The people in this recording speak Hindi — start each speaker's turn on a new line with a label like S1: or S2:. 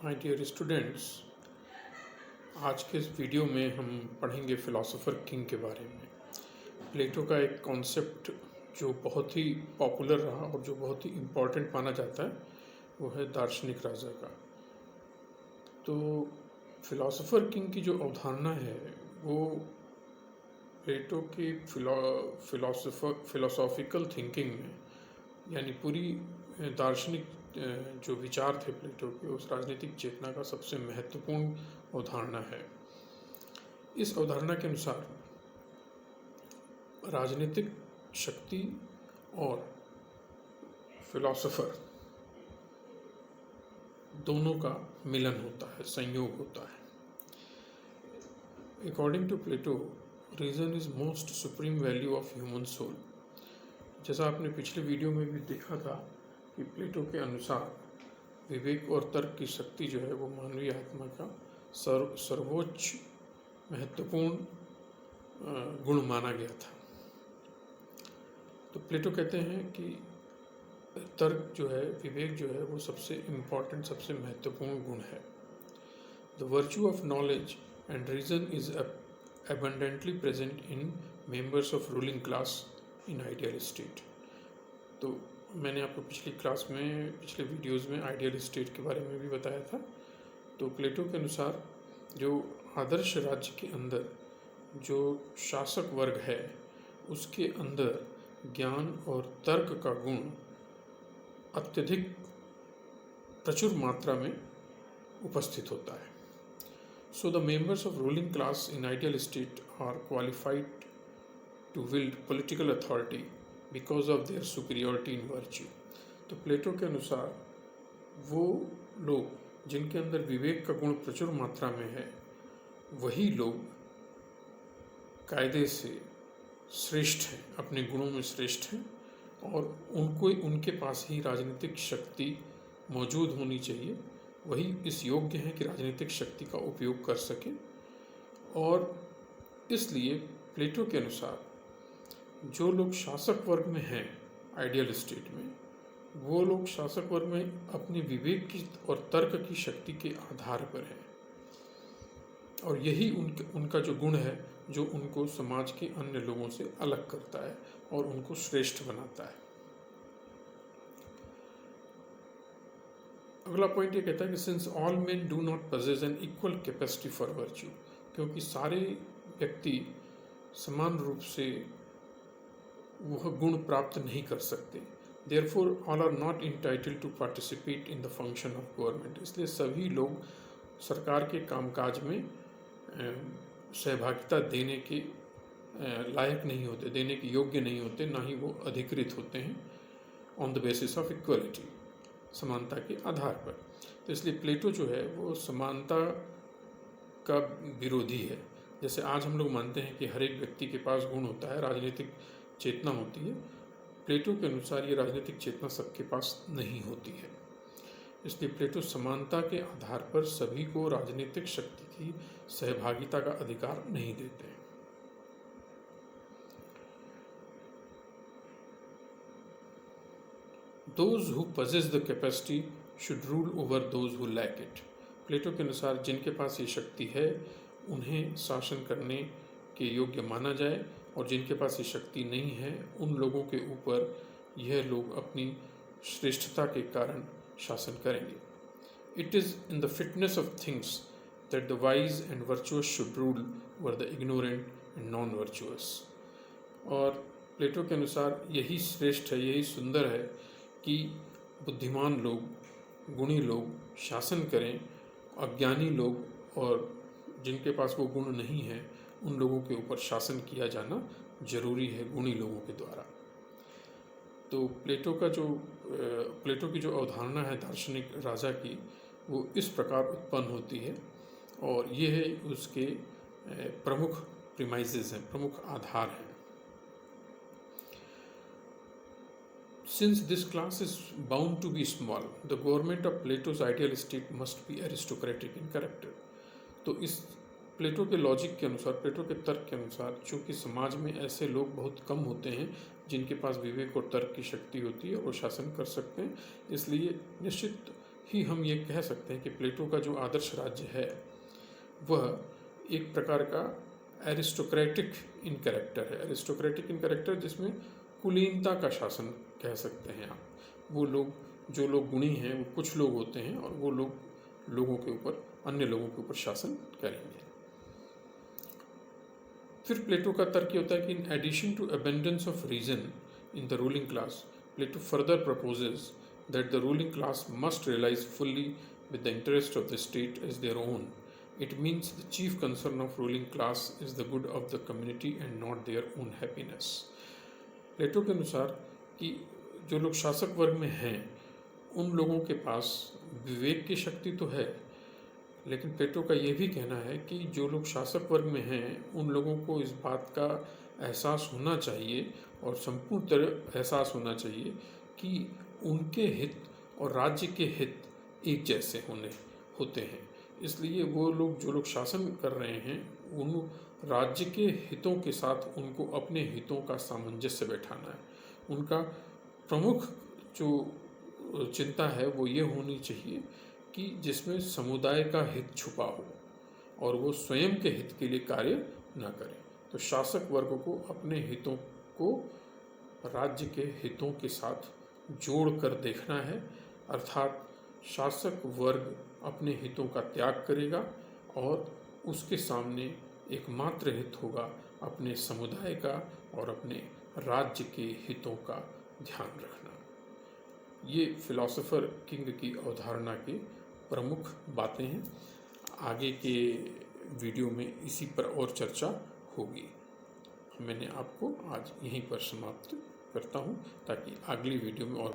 S1: माय डियर स्टूडेंट्स, आज के इस वीडियो में हम पढ़ेंगे फिलोसोफर किंग के बारे में। प्लेटो का एक कॉन्सेप्ट जो बहुत ही पॉपुलर रहा और जो बहुत ही इम्पोर्टेंट माना जाता है वो है दार्शनिक राजा का। तो फिलोसोफर किंग की जो अवधारणा है वो प्लेटो की फिलोसॉफिकल थिंकिंग में, यानी पूरी दार्शनिक जो विचार थे प्लेटो के, उस राजनीतिक चेतना का सबसे महत्वपूर्ण अवधारणा है। इस अवधारणा के अनुसार राजनीतिक शक्ति और फिलोसोफर दोनों का मिलन होता है, संयोग होता है। According to Plato, reason is most supreme value of human soul. जैसा आपने पिछले वीडियो में भी देखा था कि प्लेटो के अनुसार विवेक और तर्क की शक्ति जो है वो मानवीय आत्मा का सर्वोच्च महत्वपूर्ण गुण माना गया था। तो प्लेटो कहते हैं कि तर्क जो है, विवेक जो है, वो सबसे इम्पोर्टेंट, सबसे महत्वपूर्ण गुण है। The virtue of knowledge and reason is abundantly present in members of ruling class in ideal state। तो मैंने आपको पिछले वीडियोज़ में आइडियल स्टेट के बारे में भी बताया था। तो प्लेटो के अनुसार जो आदर्श राज्य के अंदर जो शासक वर्ग है उसके अंदर ज्ञान और तर्क का गुण अत्यधिक प्रचुर मात्रा में उपस्थित होता है। So the members of ruling class in ideal state are qualified to wield political authority because of their superiority in virtue। तो प्लेटो के अनुसार वो लोग जिनके अंदर विवेक का गुण प्रचुर मात्रा में है, वही लोग कायदे से श्रेष्ठ हैं, अपने गुणों में श्रेष्ठ हैं, और उनके पास ही राजनीतिक शक्ति मौजूद होनी चाहिए। वही इस योग्य हैं कि राजनीतिक शक्ति का उपयोग कर सकें। और इसलिए प्लेटो के अनुसार जो लोग शासक वर्ग में हैं आइडियल स्टेट में, वो लोग शासक वर्ग में अपने विवेक की और तर्क की शक्ति के आधार पर हैं, और यही उनका जो गुण है जो उनको समाज के अन्य लोगों से अलग करता है और उनको श्रेष्ठ बनाता है। अगला पॉइंट ये कहता है कि since all men do not possess an equal capacity for virtue, क्योंकि सारे व्यक्ति समान रूप से वह गुण प्राप्त नहीं कर सकते। Therefore all are not entitled to participate in the function of government. इसलिए सभी लोग सरकार के कामकाज में सहभागिता देने के लायक नहीं होते, देने के योग्य नहीं होते, ना ही वो अधिकृत होते हैं on the basis of equality, समानता के आधार पर। तो इसलिए प्लेटो जो है वो समानता का विरोधी है। जैसे आज हम लोग मानते हैं कि हर एक व्यक्ति के पास गुण होता है, राजनीतिक चेतना होती है, प्लेटो के अनुसार ये राजनीतिक चेतना सबके पास नहीं होती है। इसलिए प्लेटो समानता के आधार पर सभी को राजनीतिक शक्ति की सहभागिता का अधिकार नहीं देते। Those who possess the capacity should rule over those who lack it। प्लेटो के अनुसार जिनके पास ये शक्ति है उन्हें शासन करने के योग्य माना जाए, और जिनके पास ये शक्ति नहीं है उन लोगों के ऊपर यह लोग अपनी श्रेष्ठता के कारण शासन करेंगे। It is in the fitness of things that the wise and virtuous should rule over the ignorant and non-virtuous। और प्लेटो के अनुसार यही श्रेष्ठ है, यही सुंदर है कि बुद्धिमान लोग, गुणी लोग शासन करें, अज्ञानी लोग और जिनके पास वो गुण नहीं है उन लोगों के ऊपर शासन किया जाना जरूरी है गुणी लोगों के द्वारा। तो प्लेटो की जो अवधारणा है दार्शनिक राजा की, वो इस प्रकार उत्पन्न होती है, और ये है उसके प्रमुख प्रीमाइसेस हैं, प्रमुख आधार हैं। Since this class is bound to be small, the government of Plato's ideal state must be aristocratic in character। तो इस प्लेटो के लॉजिक के अनुसार, प्लेटो के तर्क के अनुसार, चूँकि समाज में ऐसे लोग बहुत कम होते हैं जिनके पास विवेक और तर्क की शक्ति होती है और शासन कर सकते हैं, इसलिए निश्चित ही हम ये कह सकते हैं कि प्लेटो का जो आदर्श राज्य है वह एक प्रकार का एरिस्टोक्रेटिक इन कैरेक्टर है। एरिस्टोक्रेटिक इन कैरेक्टर जिसमें कुलीनता का शासन कह सकते हैं आप। वो लोग, जो लोग गुणी हैं, वो कुछ लोग होते हैं और वो लोग लोगों के ऊपर, अन्य लोगों के ऊपर शासन करेंगे। फिर प्लेटो का तर्क ये होता है कि in addition to abundance of reason in the ruling class, Plato further proposes that the ruling class must realize fully with the interest of the state as their own. It means the chief concern of ruling class is the good of the community and not their own happiness. प्लेटो के अनुसार कि जो लोग शासक वर्ग में हैं उन लोगों के पास विवेक की शक्ति तो है, लेकिन प्लेटो का ये भी कहना है कि जो लोग शासक वर्ग में हैं उन लोगों को इस बात का एहसास होना चाहिए और संपूर्ण तरह एहसास होना चाहिए कि उनके हित और राज्य के हित एक जैसे होते हैं। इसलिए वो लोग, जो लोग शासन कर रहे हैं, उन राज्य के हितों के साथ उनको अपने हितों का सामंजस्य बैठाना है। उनका प्रमुख जो चिंता है वो ये होनी चाहिए कि जिसमें समुदाय का हित छुपा हो और वो स्वयं के हित के लिए कार्य न करें। तो शासक वर्ग को अपने हितों को राज्य के हितों के साथ जोड़कर देखना है, अर्थात शासक वर्ग अपने हितों का त्याग करेगा और उसके सामने एकमात्र हित होगा अपने समुदाय का और अपने राज्य के हितों का ध्यान रखना। ये फिलॉसफर किंग की अवधारणा के प्रमुख बातें हैं। आगे के वीडियो में इसी पर और चर्चा होगी। मैंने आपको आज यहीं पर समाप्त करता हूँ ताकि अगली वीडियो में और